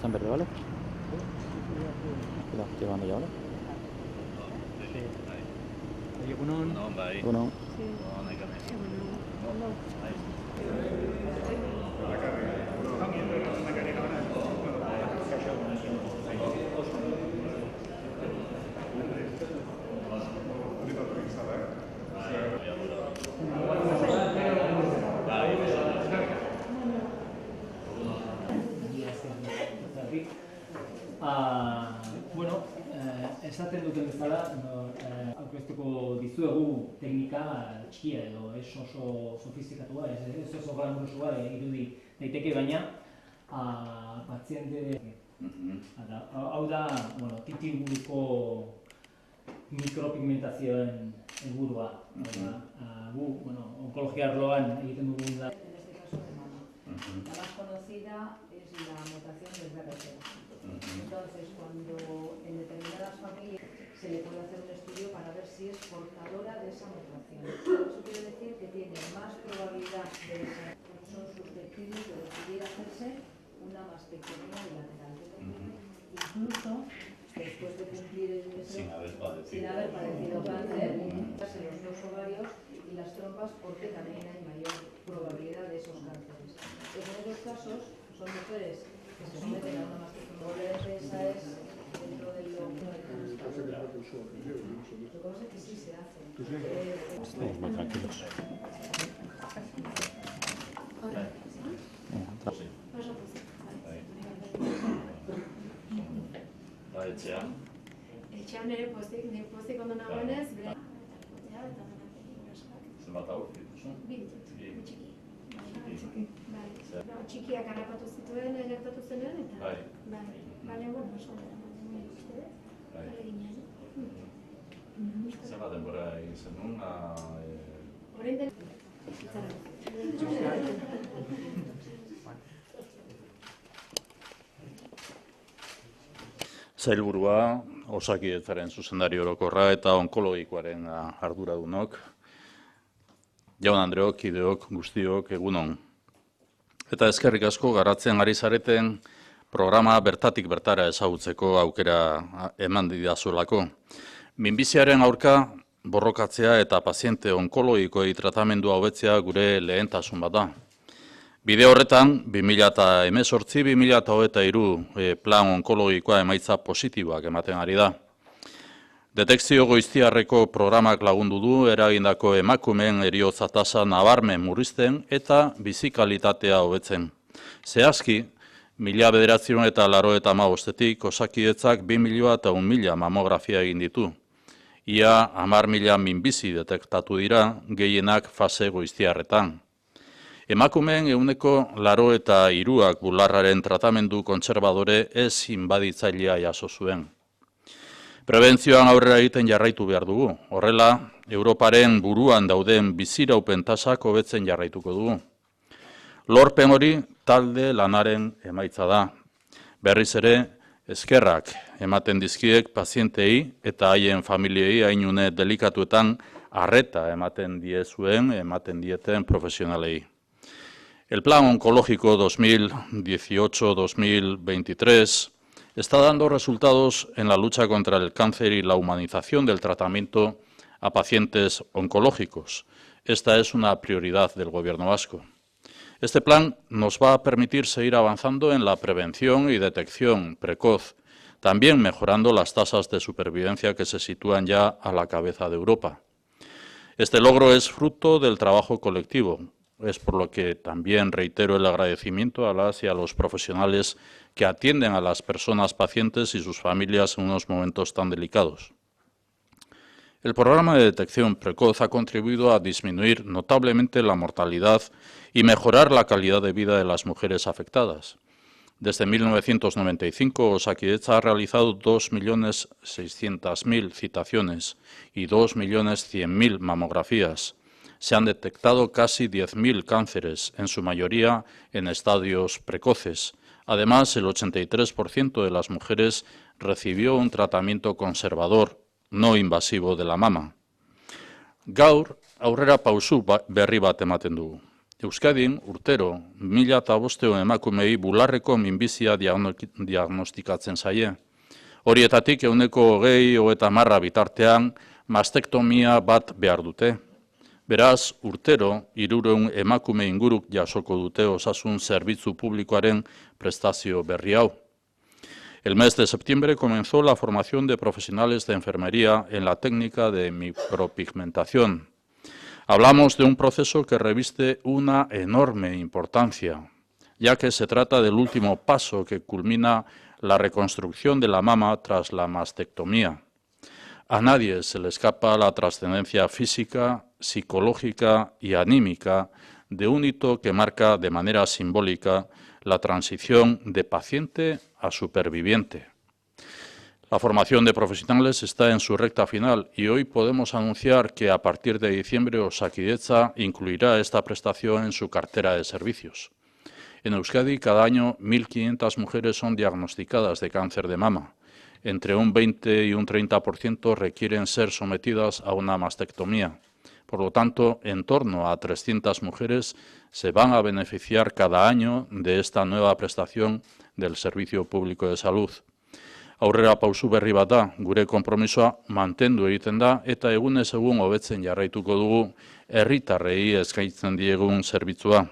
están verde, ¿vale? Cuidado, estoy grabando ya, ¿vale? Uno. Bueno, esaten duten bezala, aurkeztuko dizuegu teknika txikia edo ez oso sofistikatua, ez oso glamurosua irudi daiteke, baina paziente hau da, titi inguruko mikropigmentazioen helburua. Gu, onkologia arloan egiten dugun da. La más conocida es la mutación del BRCA. Entonces, cuando en determinadas familias se le puede hacer un estudio para ver si es portadora de esa mutación. Eso quiere decir que tiene más probabilidad de ser, son susceptibles de decidir hacerse una mastectomía bilateral. Incluso después de cumplir el deseo, sin haber padecido cáncer, en los dos ovarios y las trompas, porque también hay mayor probabilidad de esos cánceres. Pues en esos casos son mujeres que se someten a una mastectomía. Esa es dentro del lo que pasa es que sí se hace. Estamos muy tranquilos. Etxean ere pozik ondo nagoenez, bere... Zenbat hau dituzu? Bi txiki. Txikiak harrapatu zituen, gertatu zenuen, eta... Baina, oso uste, ginen. Zenbat denbora egin zenun? Horrein den... Sailburua, Osakidetzaren zuzendari orokorra eta onkologikoaren arduradunok, jaun-andreok, kideok, guztiok, egunon. Eta eskerrik asko garatzen ari zareten programa bertatik bertara ezagutzeko aukera eman didazuelako. Minbiziaren aurka borrokatzea eta paziente onkologikoei tratamendua hobetzea gure lehentasun bat da. Bide horretan, 2018-2023 plan onkologikoa emaitza positiboak ematen ari da. Detekzio goiztiarreko programak lagundu du eragindako emakumeen heriotza tasa nabarmen murrizten eta bizikalitatea hobetzen. Zehazki, 1985-etik Osakidetzak 2.100.000 mamografia egin ditu. Ia 10.000 minbizi detektatu dira, gehienak fase goiztiarretan. Emakumeen 83%ak bularraren tratamendu kontserbadore ez inbaditzailea jaso zuen. Prebentzioan aurrera egiten jarraitu behar dugu. Horrela, Europaren buruan dauden biziraupen tasak hobetzen jarraituko dugu. Lorpen hori talde lanaren emaitza da. Berriz ere, eskerrak ematen dizkiek pazientei eta haien familiei hainune delikatuetan arreta ematen dieten profesionalei. El Plan Oncológico 2018-2023 está dando resultados en la lucha contra el cáncer y la humanización del tratamiento a pacientes oncológicos. Esta es una prioridad del Gobierno vasco. Este plan nos va a permitir seguir avanzando en la prevención y detección precoz, también mejorando las tasas de supervivencia que se sitúan ya a la cabeza de Europa. Este logro es fruto del trabajo colectivo. Es por lo que también reitero el agradecimiento a las y a los profesionales que atienden a las personas pacientes y sus familias en unos momentos tan delicados. El programa de detección precoz ha contribuido a disminuir notablemente la mortalidad y mejorar la calidad de vida de las mujeres afectadas. Desde 1995, Osakidetza ha realizado 2.600.000 citaciones y 2.100.000 mamografías. Se han detectado casi 10.000 cánceres, en su mayoría en estadios precoces. Además, el 83% de las mujeres recibió un tratamiento conservador, no invasivo de la mama. Gaur, aurrera pausu berri bat ematen dugu. Euskadin, urtero, 1.500 emakumei bularreko minbizia diagnostikatzen zaie. Horietatik 20-30 bitartean mastektomia bat behar dute. Beraz, urtero, 300 emakume inguruk jasoko dute osasun zerbitzu publikoaren prestazio berri hau. El mes de septiembre comenzó la formación de profesionales de enfermería en la técnica de micropigmentación. Hablamos de un proceso que reviste una enorme importancia, ya que se trata del último paso que culmina la reconstrucción de la mama tras la mastectomía. A nadie se le escapa la trascendencia física, psicológica y anímica de un hito que marca de manera simbólica la transición de paciente a superviviente. La formación de profesionales está en su recta final y hoy podemos anunciar que a partir de diciembre Osakidetza incluirá esta prestación en su cartera de servicios. En Euskadi, cada año 1.500 mujeres son diagnosticadas de cáncer de mama. Entre un 20 y un 30% requieren ser sometidas a una mastectomía. Por lo tanto, en torno a 300 mujeres se van a beneficiar cada año de esta nueva prestación del Servicio Público de Salud. Aurrera pausu berri bat da, gure konpromisoa mantendu egiten da eta egunez egun hobetzen jarraituko dugu herritarrei eskaintzen diegun zerbitzua.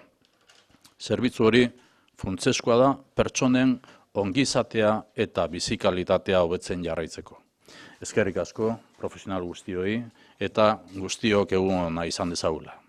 Zerbitzu hori funtsezkoa da pertsonen ongizatea eta bizikalitatea hobetzen jarraitzeko. Eskerrik asko profesional guztioi eta guztiok egun ona izan dezagula.